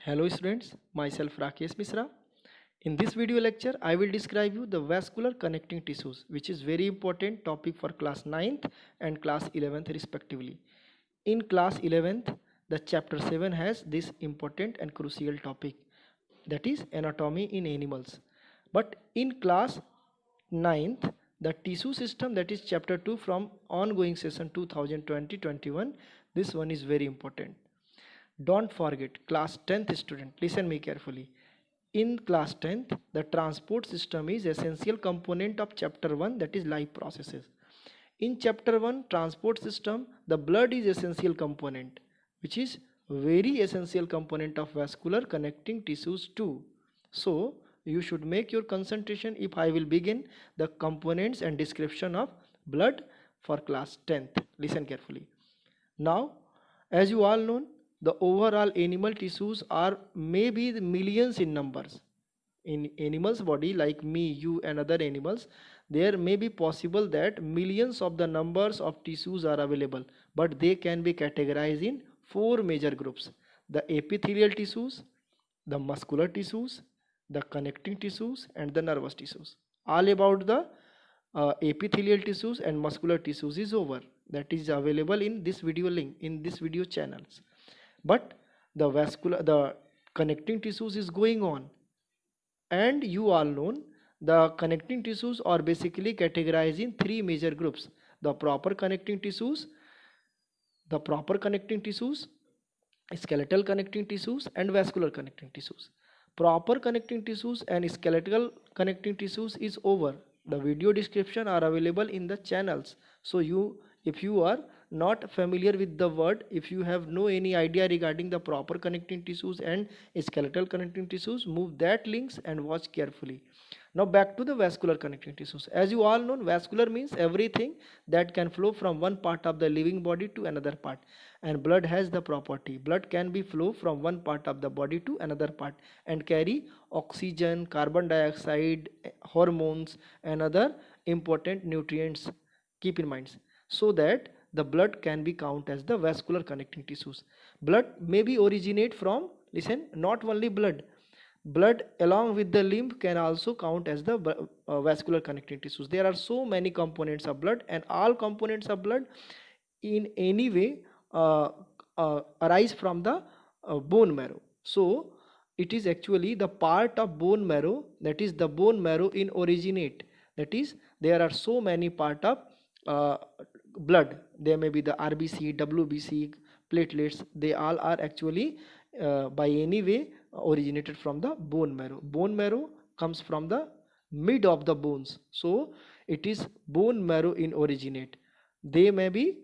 Hello students, myself Rakesh Misra. In this video lecture, I will describe you the vascular connecting tissues, which is very important topic for class 9th and class 11th respectively. In class 11th, the chapter 7 has this important and crucial topic, that is anatomy in animals. But in class 9th, the tissue system, that is chapter 2 from ongoing session 2020-21, this one is very important. Don't forget, class 10th student, listen me carefully. In class 10th, the transport system is essential component of chapter 1, that is life processes. In chapter 1 transport system, the blood is essential component, which is very essential component of vascular connecting tissues too. So you should make your concentration if I will begin the components and description of blood for class 10th. Listen carefully. Now, as you all know, the overall animal tissues are maybe the millions in numbers. In animals' body, like me, you, and other animals, there may be possible that millions of the numbers of tissues are available, but they can be categorized in four major groups: the epithelial tissues, the muscular tissues, the connecting tissues, and the nervous tissues. All about the epithelial tissues and muscular tissues is over. That is available in this video link, in this video channels. But the connecting tissues is going on, and you all know the connecting tissues are basically categorized in three major groups: the proper connecting tissues, skeletal connecting tissues, and vascular connecting tissues. Proper connecting tissues and skeletal connecting tissues is over. The video description are available in the channels. So if you are not familiar with the word, if you have no any idea regarding the proper connecting tissues and skeletal connecting tissues, move that links and watch carefully. Now back to the vascular connecting tissues. As you all know, vascular means everything that can flow from one part of the living body to another part. And blood has the property. Blood can be flow from one part of the body to another part and carry oxygen, carbon dioxide, hormones, and other important nutrients. Keep in mind, so that the blood can be counted as the vascular connecting tissues. Blood may be originate from, listen, not only blood along with the lymph can also count as the vascular connecting tissues. There are so many components of blood, and all components of blood in any way arise from the bone marrow. So it is actually the part of bone marrow, that is the bone marrow in originate, that is there are so many part of uh, blood. There may be the RBC, WBC, platelets, they all are actually by any way originated from the bone marrow. Bone marrow comes from the mid of the bones, so it is bone marrow in originate. They may be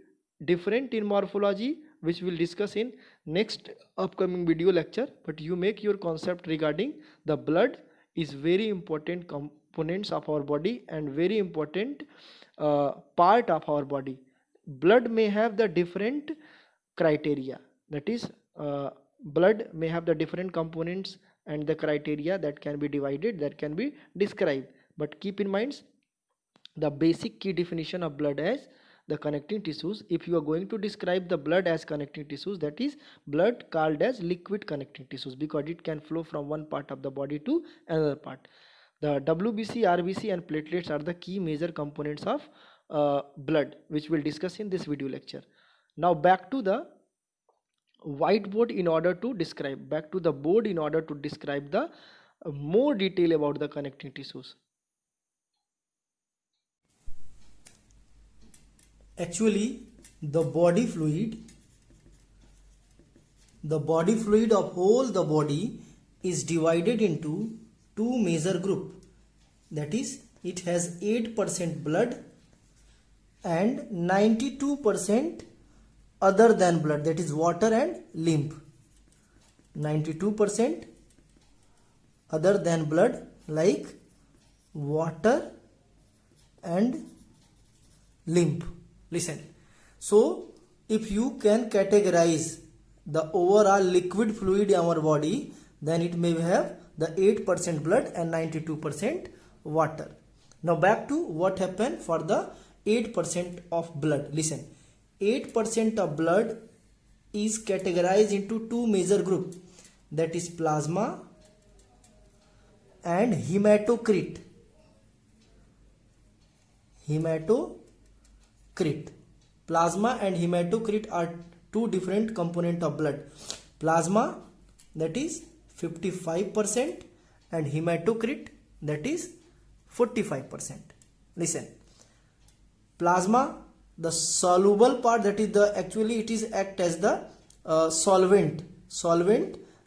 different in morphology, which we'll discuss in next upcoming video lecture, but you make your concept regarding the blood is very important components of our body and very important part of our body. Blood may have the different criteria, that is blood may have the different components and the criteria that can be divided, that can be described. But keep in mind the basic key definition of blood as the connecting tissues. If you are going to describe the blood as connecting tissues, that is blood called as liquid connecting tissues, because it can flow from one part of the body to another part. The WBC, RBC, and platelets are the key major components of blood, which we'll discuss in this video lecture. Now back to the whiteboard in order to describe, back to the board in order to describe the more detail about the connecting tissues. Actually, the body fluid of whole the body is divided into two major group. That is, it has 8% blood and 92% other than blood, that is water and lymph. 92% other than blood, like water and lymph. Listen, so if you can categorize the overall liquid fluid in our body, then it may have the 8% blood and 92% water. Now back to what happened for the 8% of blood. Listen, 8% of blood is categorized into two major groups. that is plasma and hematocrit. Plasma and hematocrit are two different components of blood. Plasma, that is 55%, and hematocrit, that is 45%. Listen, plasma, the soluble part, that is the actually it is act as the solvent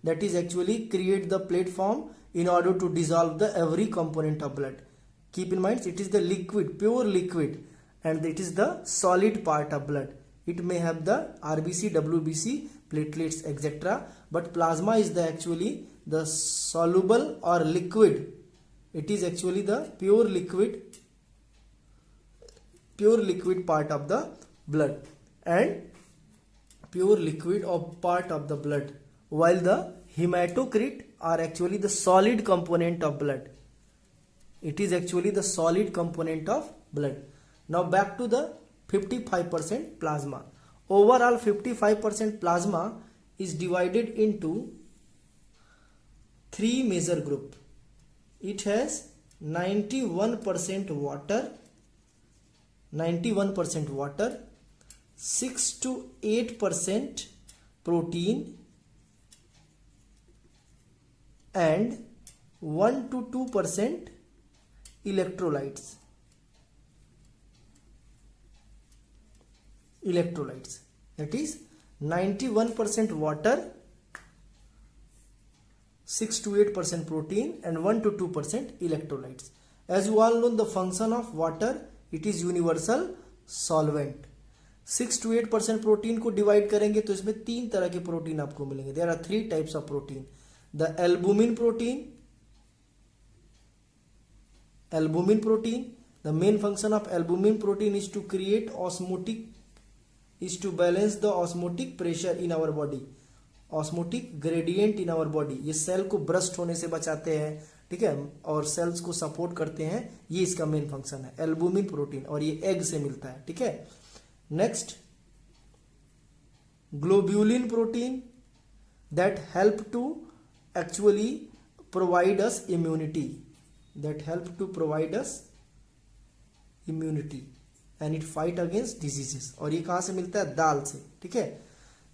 that is actually create the platform in order to dissolve the every component of blood. Keep in mind, it is the liquid, pure liquid, and it is the solid part of blood. It may have the RBC, WBC, platelets, etc. But plasma is the actually the soluble or liquid. It is actually the pure liquid part of the blood, and pure liquid of part of the blood, while the hematocrit are actually the solid component of blood. It is actually the solid component of blood. Now back to the 55% plasma. Overall 55% plasma is divided into three major groups. It has 91% water, 6 to 8% protein, and 1 to 2% electrolytes. That is 91% water, 6 to 8% protein, and 1 to 2% electrolytes. As you all know, the function of water, it is universal solvent. 6 to 8% protein को divide करेंगे तो इसमें तीन तरह के protein आपको मिलेंगे. There are three types of protein. The albumin protein, the main function of albumin protein is to create balance the osmotic pressure in our body, osmotic gradient in our body. ये cell को burst होने से बचाते हैं, ठीक है, और sales को सपोर्ट करते हैं. ये इसका मेन फंक्शन है एल्बुमिन प्रोटीन, और ये एग से मिलता है, ठीक है. Next, globulin protein, that help to actually provide us immunity, and it fight against diseases. और ये कहां से मिलता है? दाल से, ठीक है.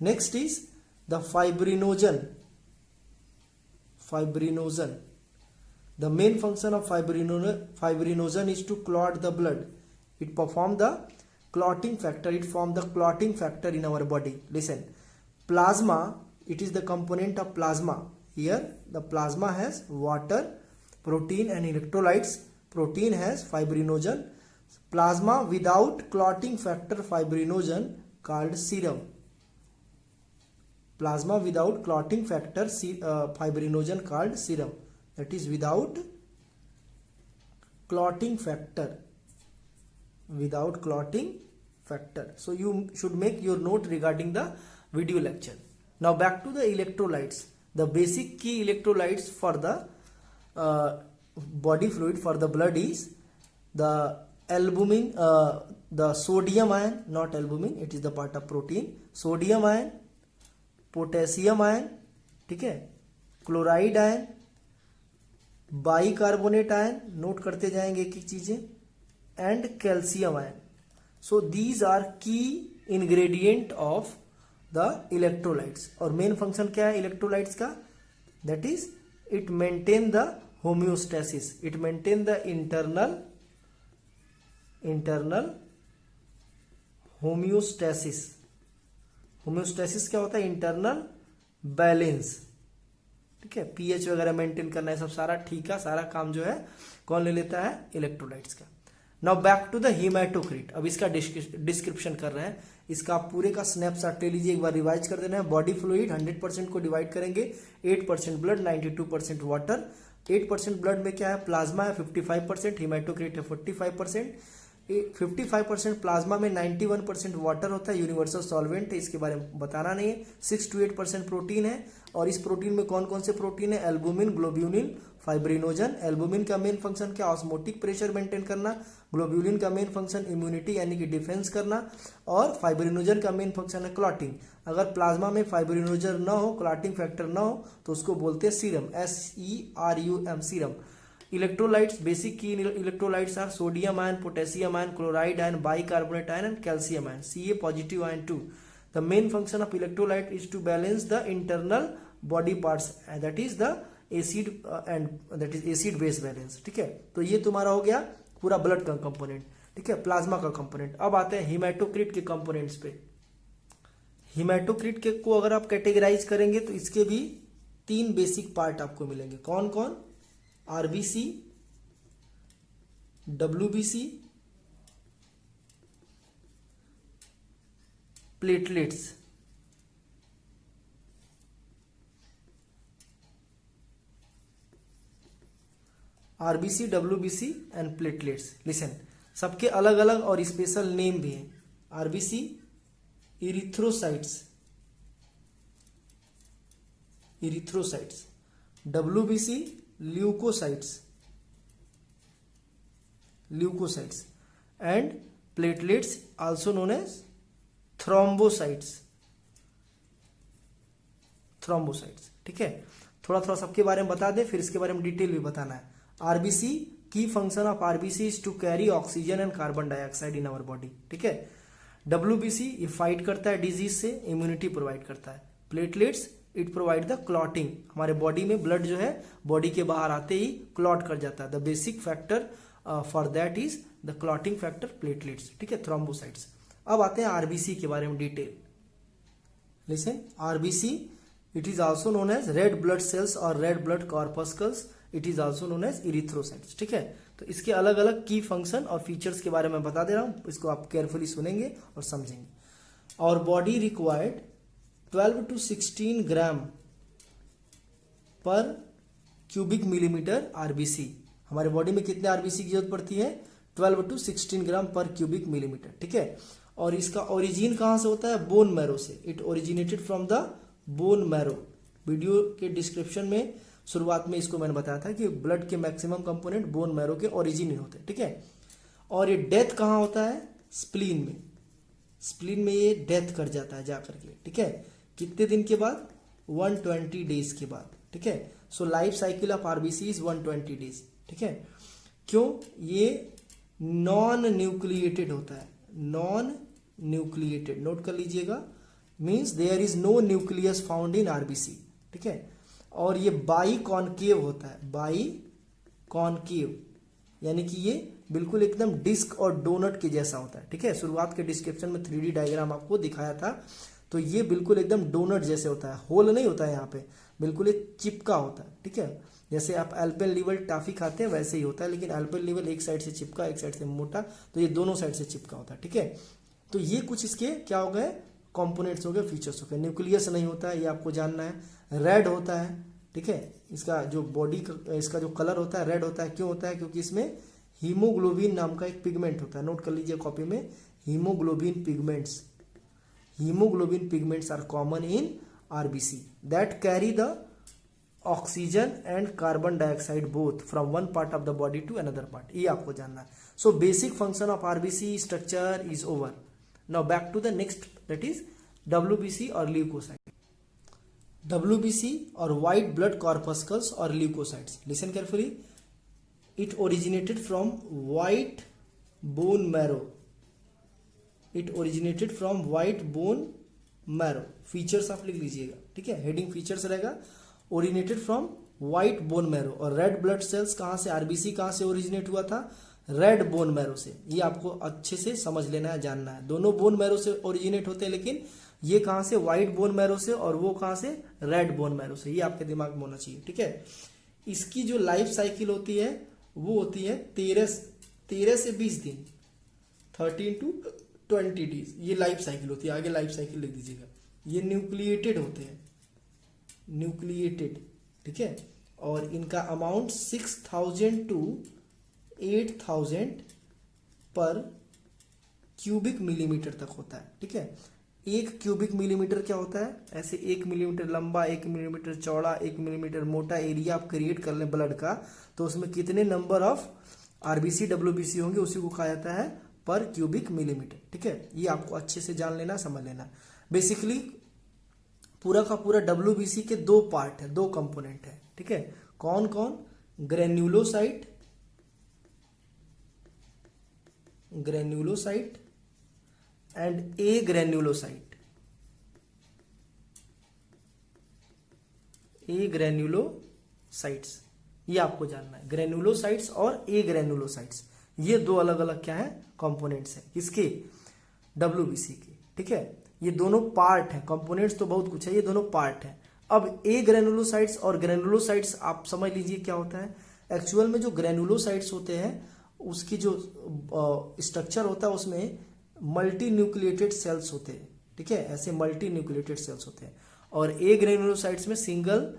Next is the fibrinogen. The main function of fibrinogen is to clot the blood. It perform the clotting factor. It form the clotting factor in our body. Listen, plasma, it is the component of plasma. Here the plasma has water, protein, and electrolytes. Protein has fibrinogen. Plasma without clotting factor fibrinogen called serum. Plasma without clotting factor fibrinogen called serum. That is without clotting factor. So you should make your note regarding the video lecture. Now back to the electrolytes. The basic key electrolytes for the body fluid, for the blood, is the albumin, the sodium ion, not albumin, it is the part of protein. Sodium ion, potassium ion, ठीक है, chloride ion, bicarbonate ion, note करते जाएंगे एक एक चीजें, and calcium ion. So these are key ingredient of the electrolytes. और main function क्या है इलेक्ट्रोलाइट्स का? That is it maintain the homeostasis. It maintain the internal homeostasis. Homeostasis क्या होता है? इंटरनल बैलेंस, ठीक है. पीएच वगैरह मेंटेन करना है, सब सारा ठीक है. सारा काम जो है कौन ले लेता है? इलेक्ट्रोलाइट्स का. Now back to the haematocrit. अब इसका डिस्क्रिप्शन कर रहे हैं. इसका पूरे का स्नैपशॉट ले लीजिए, एक बार रिवाइज कर देना है. बॉडी फ्लूइड 100% को डिवाइड करेंगे. 8% ब्लड, 92% वाटर. 8% ब्लड में क्या है? प्लाज्मा है 55%, हेमाटोक्रिट है 45%. 55% प्लाज्मा में 91% वाटर होता है, यूनिवर्सल सॉल्वेंट है, इसके बारे में बताना नहीं है। 6 to 8% प्रोटीन है, और इस प्रोटीन में कौन कौन से प्रोटीन है? Albumin, globulin, fibrinogen. एल्बुमिन का मेन फंक्शन क्या? ऑस्मोटिक प्रेशर मेंटेन करना। ग्लोब्यूलिन का मेन फंक्शन इम्यूनिटी यानी कि डिफेंस करना, और फाइब्रिनोजन का मेन फंक्शन है क्लॉटिंग। अगर प्लाज्मा में फाइब्रिनोजन ना हो, क्लॉटिंग फैक्टर ना हो, तो उसको बोलते हैं serum, SERUM, serum. Electrolytes, basic की electrolytes are sodium ion, potassium ion, chloride ion, bicarbonate ion and calcium ion, Ca positive ion 2। The main function of electrolyte is to balance the internal body parts, that is the acid and that is acid base balance. ठीक है, तो ये तुम्हारा हो गया पूरा blood का component. ठीक है, प्लाज्मा का कंपोनेंट। अब आते हैं हिमेटोक्रिट के कंपोनेंट्स पे। हिमेटोक्रिट के को अगर आप कैटेगराइज करेंगे तो इसके भी 3 बेसिक पार्ट आपको मिलेंगे। कौन कौन? RBC, WBC, platelets. RBC, WBC and platelets. Listen, सबके अलग अलग और स्पेशल नेम भी हैं। RBC erythrocytes, WBC leukocytes, and platelets also known as thrombocytes. ठीक है, थोड़ा थोड़ा सबके बारे में बता दें, फिर इसके बारे में डिटेल भी बताना है। आरबीसी, की function of RBC is to carry oxygen and carbon dioxide in our body. ठीक है। डब्ल्यूबीसी, ये फाइट करता है डिजीज से, इम्यूनिटी प्रोवाइड करता है। Platelets, it provide the clotting, हमारे बॉडी में ब्लड जो है बॉडी के बाहर आते ही क्लॉट कर जाता है। The basic factor for that is the clotting factor platelets. ठीक है, थ्रोम्बोसाइट्स। अब आते हैं आरबीसी के बारे में detail. Listen, RBC, it is also known as red blood cells और red blood corpuscles, it is also known as erythrocytes. ठीक है, तो इसके अलग अलग की फंक्शन और फीचर्स के बारे में बता दे रहा हूं, इसको आप केयरफुली सुनेंगे और समझेंगे। और बॉडी रिक्वायर्ड 12 to 16 ग्राम पर क्यूबिक मिलीमीटर आरबीसी। हमारे बॉडी में कितने आरबीसी की जरूरत पड़ती है? 12 to 16 ग्राम पर क्यूबिक मिलीमीटर। ठीक है, और इसका ओरिजिन कहां से होता है? बोन मैरो से। It originated from the bone marrow. Video के डिस्क्रिप्शन में शुरुआत में इसको मैंने बताया था कि ब्लड के मैक्सिमम कंपोनेंट बोन मैरो के ओरिजिन में होते हैं। ठीक है, और ये डेथ कहां होता है? स्प्लीन में। स्प्लीन में ये डेथ कर जाता है जाकर के। ठीक है, कितने दिन के बाद? 120 डेज के बाद। ठीक है, so life cycle of RBC is 120 days. ठीक है, क्यों? ये नॉन न्यूक्लिएटेड होता है। नॉन न्यूक्लिएटेड, नोट कर लीजिएगा, means there is no nucleus found in RBC. ठीक है, और ये बाई कॉनकेव होता है। बाई कॉनकेव यानी कि ये बिल्कुल एकदम डिस्क और डोनट के जैसा होता है। ठीक है, शुरुआत के डिस्क्रिप्शन में 3D डायग्राम आपको दिखाया था, तो ये बिल्कुल एकदम डोनट जैसे होता है, होल नहीं होता है यहाँ पे, बिल्कुल एक चिपका होता है। ठीक है, जैसे आप एल्पेनलीबे टॉफी खाते हैं वैसे ही होता है, लेकिन एल्पेनलीबे एक साइड से चिपका, एक साइड से मोटा, तो ये दोनों साइड से चिपका होता है। ठीक है, तो ये कुछ इसके क्या हो गए? कंपोनेंट्स हो गए, फीचर्स हो गए। न्यूक्लियस नहीं होता है, ये आपको जानना है। रेड होता है। ठीक है, इसका जो बॉडी का इसका जो कलर होता है रेड होता है। क्यों होता है? क्योंकि इसमें हीमोग्लोबिन नाम का एक पिगमेंट होता है। नोट कर लीजिए कॉपी में, haemoglobin pigments. Haemoglobin pigments are common in RBC that carry the oxygen and carbon dioxide both from one part of the body to another part. ये आपको जानना है। So basic function of RBC structure is over. Now back to the next, that is WBC और leukocyte. WBC or white blood corpuscles or leukocytes. Listen carefully. It originated from white bone marrow. It originated from white bone marrow. Features आप लिख लीजिएगा। ठीक है, heading features रहेगा। Originated from white bone marrow। और red blood cells कहाँ से? RBC कहाँ से ओरिजिनेट हुआ था? रेड बोन मैरो से। ये आपको अच्छे से समझ लेना है, जानना है। दोनों बोन मैरो से ओरिजिनेट होते हैं, लेकिन ये कहां से? व्हाइट बोन मैरो से, और वो कहां से? रेड बोन मैरो से। ये आपके दिमाग में होना चाहिए। ठीक है, इसकी जो लाइफ साइकिल होती है वो होती है 13 से 20 दिन, 13 to 20 डेज। ये लाइफ साइकिल होती है। आगे लाइफ साइकिल लिख दीजिएगा। ये न्यूक्लिएटेड होते हैं, न्यूक्लिएटेड। ठीक है, और इनका अमाउंट 6000 to 8000 पर क्यूबिक मिलीमीटर तक होता है। ठीक है, 1 क्यूबिक मिलीमीटर क्या होता है, ऐसे 1 मिलीमीटर लंबा, 1 मिलीमीटर चौड़ा, 1 मिलीमीटर मोटा एरिया आप क्रिएट कर लें ब्लड का, तो उसमें कितने नंबर ऑफ आरबीसी डब्ल्यूबीसी होंगे, उसी को कहा जाता है पर क्यूबिक मिलीमीटर। ठीक है, ये आपको अच्छे से जान लेना, समझ लेना। बेसिकली पूरा का पूरा डब्ल्यूबीसी के 2 पार्ट है, 2 कंपोनेंट है। ठीक है, कौन कौन, granulocyte and A granulocyte. A granulocytes, ये आपको जानना है, ग्रेन्युलोसाइट्स और ए ग्रेन्युलोसाइट्स, ये 2 अलग अलग क्या है, कंपोनेंट्स हैं किसके, डब्ल्यूबीसी के। ठीक है, ये दोनों पार्ट हैं, कंपोनेंट्स तो बहुत कुछ है, ये दोनों पार्ट हैं। अब ए ग्रेनुलोसाइट्स और ग्रेनुलोसाइट्स आप समझ लीजिए क्या होता है। एक्चुअल में जो ग्रेनुलोसाइट्स होते हैं उसकी जो स्ट्रक्चर होता है उसमें मल्टी न्यूक्लिएटेड सेल्स होते हैं। ठीक है, ऐसे मल्टी न्यूक्लिएटेड सेल्स होते हैं। और ए ग्रेनुलोसाइट्स में सिंगल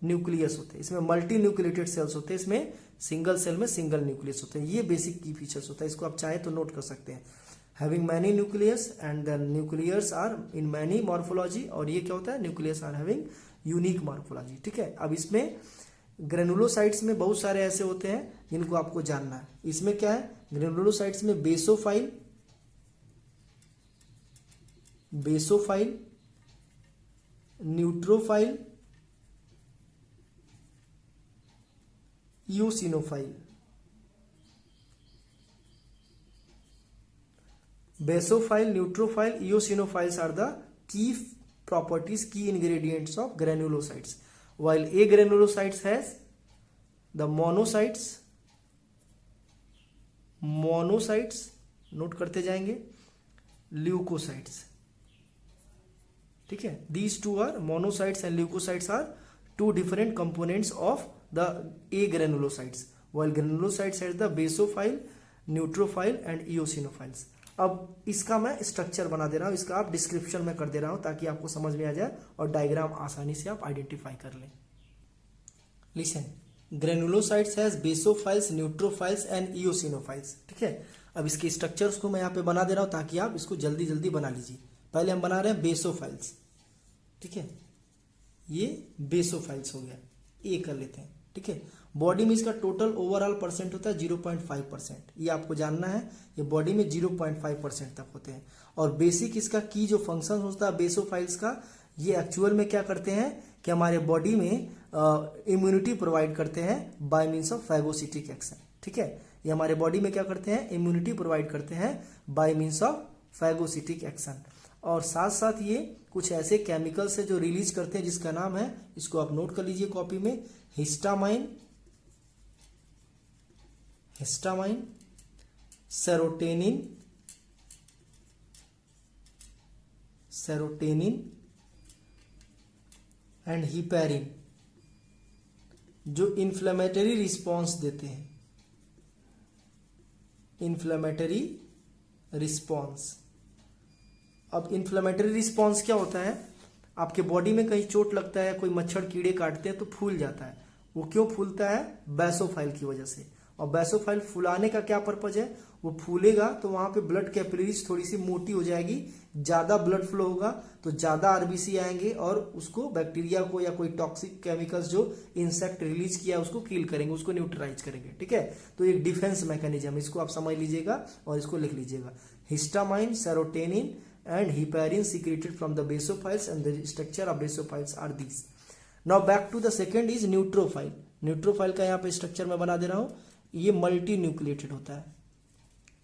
न्यूक्लियस होते हैं, इसमें मल्टी न्यूक्लिएटेड सेल्स होते हैं, इसमें सिंगल सेल में सिंगल न्यूक्लियस होते हैं। ये बेसिक की फीचर्स होता है, इसको आप चाहे तो नोट कर सकते हैं। Having many nucleus and the nuclears are in many morphology, और ये क्या होता है, nucleus are having unique morphology. ठीक है, अब इसमें ग्रेनुलोसाइट्स में बहुत सारे ऐसे होते हैं जिनको आपको जानना है। इसमें क्या है, ग्रेनुलोसाइट्स में बेसोफाइल, न्यूट्रोफाइल, ईओसिनोफाइल। Basophile, neutrophile, eosinophiles are the key properties, key ingredients of granulocytes. While A granulocytes has the monocytes, note करते जाएंगे, ल्यूकोसाइट्स। ठीक है, these two are monocytes and leukocytes are 2 different components of the A granulocytes. While granulocytes has the basophile, neutrophile and eosinophiles. अब इसका मैं structure बना दे रहा हूं, इसका आप डिस्क्रिप्शन में कर दे रहा हूं ताकि आपको समझ में आ जाए और डायग्राम आसानी से आप आइडेंटिफाई कर लें। Listen, granulocytes has basophils, neutrophils and eosinophils. ठीक है, अब इसके स्ट्रक्चर्स को मैं यहाँ पे बना दे रहा हूं ताकि आप इसको जल्दी जल्दी बना लीजिए। पहले हम बना रहे हैं बेसोफाइल्स। ठीक है, ये बेसोफाइल्स हो गया, ए कर लेते हैं। ठीक है, बॉडी में इसका टोटल ओवरऑल परसेंट होता है 0.5%, ये आपको जानना है। ये बॉडी में 0.5% तक होते हैं। और बेसिक इसका की जो फंक्शन होता है बेसोफाइल्स का, ये एक्चुअल में क्या करते हैं कि हमारे बॉडी में इम्यूनिटी प्रोवाइड करते हैं bye means of phagocytic action. ठीक है, ये हमारे बॉडी में क्या करते हैं, इम्यूनिटी प्रोवाइड करते हैं bye means of phagocytic action. और साथ साथ ये कुछ ऐसे केमिकल्स है जो रिलीज करते हैं जिसका नाम है, इसको आप नोट कर लीजिए कॉपी में, हिस्टामाइन, सेरोटेनिन एंड हिपेरिन, जो इन्फ्लेमेटरी रिस्पॉन्स देते हैं। इन्फ्लेमेटरी रिस्पॉन्स, अब इन्फ्लेमेटरी रिस्पॉन्स क्या होता है, आपके बॉडी में कहीं चोट लगता है, कोई मच्छर कीड़े काटते हैं तो फूल जाता है। वो क्यों फूलता है, बेसोफाइल की वजह से। और बेसोफाइल फुलाने का क्या पर्पज है, वो फूलेगा तो वहां पे ब्लड कैपिलरीज थोड़ी सी मोटी हो जाएगी, ज्यादा ब्लड फ्लो होगा तो ज्यादा आरबीसी आएंगे और उसको बैक्टीरिया को या कोई टॉक्सिक केमिकल्स जो इंसेक्ट रिलीज किया उसको किल करेंगे, उसको न्यूट्रलाइज करेंगे। ठीक है, तो एक डिफेंस मैकेनिज्म, इसको आप समझ लीजिएगा और इसको लिख लीजिएगा। Histamine, serotonin and heparin secreted from the basophiles and the structure of basophiles are these. Now back to the second is neutrophile. Neutrophile का यहाँ पे स्ट्रक्चर मैं बना दे रहा हूँ, ये मल्टी न्यूक्लिएटेड होता है,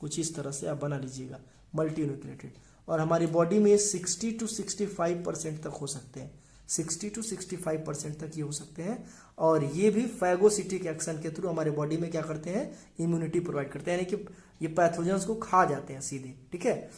कुछ इस तरह से आप बना लीजिएगा, मल्टी न्यूक्लिएटेड। और हमारी बॉडी में 60 to 65% तक हो सकते हैं, 60 to 65% तक ये हो सकते हैं। और ये भी फैगोसिटिक एक्शन के थ्रू हमारे बॉडी में क्या करते हैं, इम्यूनिटी प्रोवाइड करते हैं, यानी कि ये पैथोजेंस को खा जाते हैं सीधे। ठीक है,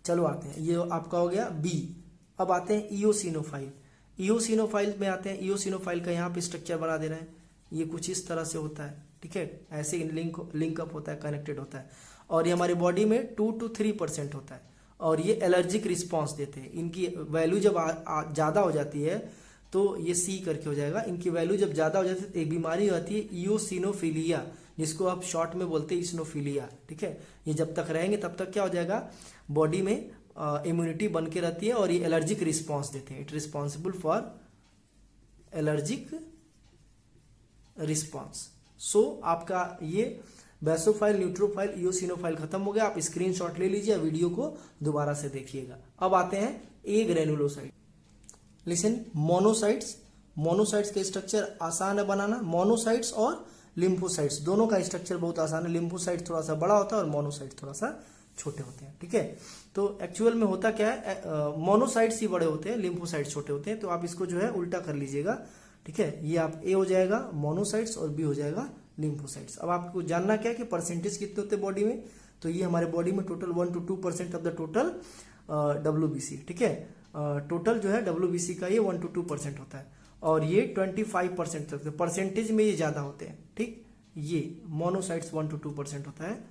चलो आते हैं, ये आपका हो गया बी। अब आते हैं ईओसिनोफाइल। ईओसिनोफाइल में आते हैं, ईओसिनोफाइल का यहाँ पे स्ट्रक्चर बना दे रहे हैं, ये कुछ इस तरह से होता है। ठीक है, ऐसे लिंकअप होता है, कनेक्टेड होता है। और ये हमारी बॉडी में 2 to 3% होता है। और ये एलर्जिक रिस्पॉन्स देते हैं, इनकी वैल्यू जब ज़्यादा हो जाती है तो ये सी करके हो जाएगा। इनकी वैल्यू जब ज़्यादा हो जाती है तो एक बीमारी आती है इयोसिनोफिलिया, जिसको आप शॉर्ट में बोलते हैं इसिनोफिलिया, ठीक है। ये जब तक रहेंगे तब तक क्या हो जाएगा, बॉडी में इम्यूनिटी बन के रहती है और ये एलर्जिक रिस्पॉन्स देते हैं। It responsible for allergic response. So आपका ये बेसोफाइल, न्यूट्रोफाइल, इयोसिनोफाइल खत्म हो गया। आप स्क्रीनशॉट ले लीजिए, वीडियो को दोबारा से देखिएगा। अब आते हैं ए ग्रेनुलोसाइट। Listen, monocytes. मोनोसाइट्स का स्ट्रक्चर आसान है बनाना। मोनोसाइट्स और लिम्फोसाइट्स दोनों का स्ट्रक्चर बहुत आसान है। लिम्फोसाइट थोड़ा सा बड़ा होता है और मोनोसाइट थोड़ा सा छोटे होते हैं, ठीक है। तो एक्चुअल में होता क्या है, मोनोसाइट्स ही बड़े होते हैं, लिम्फोसाइट्स छोटे होते हैं। तो आप इसको जो है उल्टा कर लीजिएगा, ठीक है। ये आप ए हो जाएगा मोनोसाइट्स और बी हो जाएगा लिम्फोसाइट्स। अब आपको जानना क्या है कि परसेंटेज कितने होते हैं बॉडी में। तो ये हमारे बॉडी में total 1 to 2% of the total WBC, ठीक है। टोटल जो है WBC का ये 1 to 2% होता है और ये 25% तक परसेंटेज में ये ज्यादा होते हैं, ठीक। ये मोनोसाइट्स 1 to 2% होता है।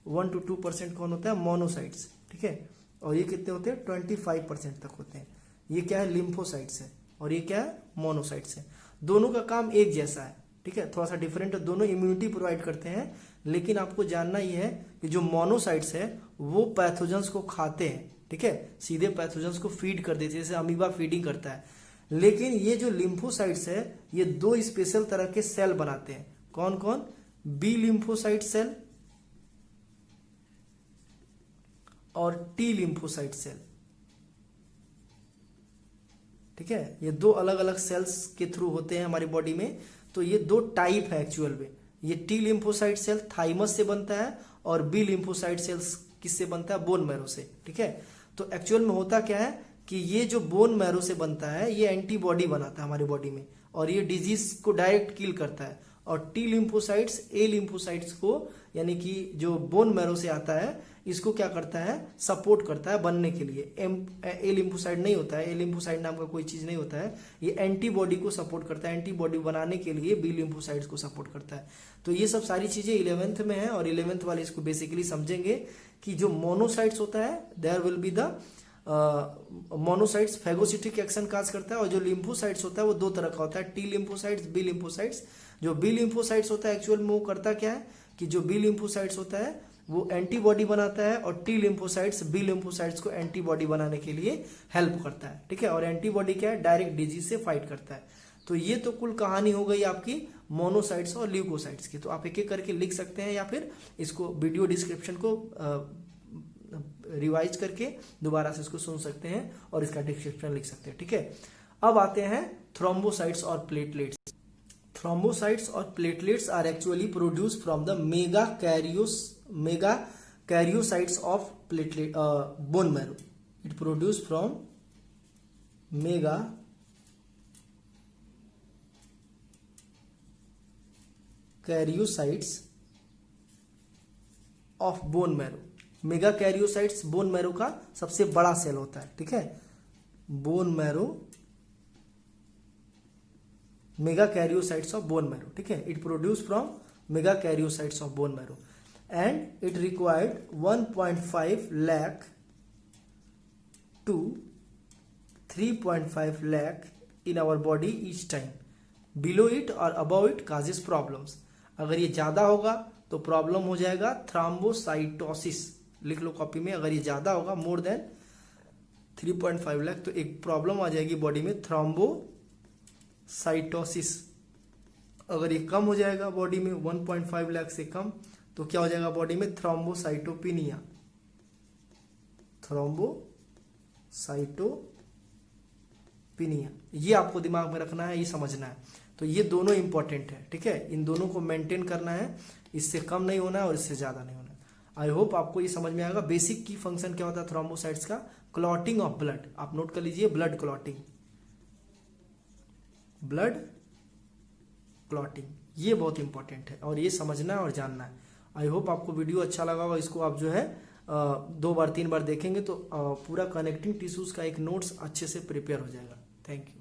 1 to 2% कौन होता है, मोनोसाइट्स, ठीक है। और ये कितने होते हैं, 25% तक होते हैं। ये क्या है, लिम्फोसाइट्स है और ये क्या है, मोनोसाइट्स है। दोनों का काम एक जैसा है, ठीक है, थोड़ा सा डिफरेंट है। दोनों इम्यूनिटी प्रोवाइड करते हैं, लेकिन आपको जानना ये है कि जो मोनोसाइट्स है वो पैथोजेंस को खाते हैं, ठीक है, सीधे पैथोजेंस को फीड कर देते हैं, जैसे अमीबा फीडिंग करता है। लेकिन ये जो लिम्फोसाइट्स है ये दो स्पेशल तरह के सेल बनाते हैं। कौन कौन, बी लिम्फोसाइट सेल और टी लिम्फोसाइट सेल, ठीक है। ये दो अलग अलग सेल्स के थ्रू होते हैं हमारी बॉडी में। तो ये दो टाइप है एक्चुअल में। ये टी लिम्फोसाइट सेल थाइमस से बनता है और बी लिम्फोसाइट सेल्स किससे बनता है, बोन मैरो से, ठीक है। तो एक्चुअल में होता क्या है कि ये जो बोन मैरो से बनता है ये एंटीबॉडी बनाता है हमारी बॉडी में और ये डिजीज को डायरेक्ट किल करता है। और टी लिम्फोसाइट्स ए लिम्फोसाइट्स को, यानी कि जो बोन मैरो से आता है, इसको क्या करता है, सपोर्ट करता है बनने के लिए। ए लिम्फोसाइट नहीं होता है, ए लिम्फोसाइट नाम का कोई चीज नहीं होता है। ये एंटीबॉडी को सपोर्ट करता है, एंटीबॉडी बनाने के लिए बी लिम्फोसाइट्स को सपोर्ट करता है। तो ये सब सारी चीजें 11th में है और 11th वाले इसको बेसिकली समझेंगे कि जो मोनोसाइट्स होता है there will be the monocytes phagocytic action cause करता है और जो लिम्फोसाइट्स होता है वो दो तरह का होता है, टी लिम्फोसाइट्स, बी लिम्फोसाइट्स। जो बी लिम्फोसाइट्स होता है एक्चुअल में वो करता क्या है कि जो बी लिम्फोसाइट्स होता है वो एंटीबॉडी बनाता है और टी लिम्फोसाइट्स बी लिम्फोसाइट्स को एंटीबॉडी बनाने के लिए हेल्प करता है, ठीक है। और एंटीबॉडी क्या है, डायरेक्ट डिजीज से फाइट करता है। तो ये तो कुल कहानी हो गई आपकी मोनोसाइट्स और ल्यूकोसाइट्स की। तो आप एक एक करके लिख सकते हैं या फिर इसको वीडियो डिस्क्रिप्शन को रिवाइज करके दोबारा से इसको सुन सकते हैं और इसका डिस्क्रिप्शन लिख सकते हैं, ठीक है। अब आते हैं थ्रोम्बोसाइट्स और प्लेटलेट्स। थ्रोम्बोसाइट्स और platelets are actually produce from the megakaryocytes of platelet bone marrow. It produce from megakaryocytes of bone marrow. Megakaryocytes bone marrow का सबसे बड़ा सेल होता है, ठीक है। Bone marrow, megakaryocytes of bone marrow, ठीक है। It produce from megakaryocytes of bone marrow and it required 1.5 lakh to 3.5 lakh in our body each time. Below it or above it causes problems. अगर ये ज्यादा होगा तो problem हो जाएगा thrombocytosis. लिख लो कॉपी में, अगर ये ज्यादा होगा मोर देन 3.5 लाख तो एक प्रॉब्लम आ जाएगी बॉडी में, थ्रोम्बोसाइटोसिस। अगर ये कम हो जाएगा बॉडी में 1.5 लाख से कम तो क्या हो जाएगा बॉडी में, थ्रोम्बोसाइटोपिनिया। थ्रोम्बोसाइटोपिनिया, ये आपको दिमाग में रखना है, ये समझना है। तो ये दोनों इंपॉर्टेंट है, ठीक है। इन दोनों को मेंटेन करना है, इससे कम नहीं होना है और इससे ज्यादा नहीं होना है। आई होप आपको ये समझ में आएगा। बेसिक की फंक्शन क्या होता है थ्रोम्बोसाइट्स का, क्लॉटिंग ऑफ ब्लड। आप नोट कर लीजिए, ब्लड क्लॉटिंग, ब्लड क्लॉटिंग, ये बहुत इंपॉर्टेंट है और ये समझना है और जानना है। आई होप आपको वीडियो अच्छा लगा होगा। इसको आप जो है 2 बार 3 बार देखेंगे तो पूरा कनेक्टिंग टिश्यूज का एक नोट्स अच्छे से प्रिपेयर हो जाएगा। Thank you.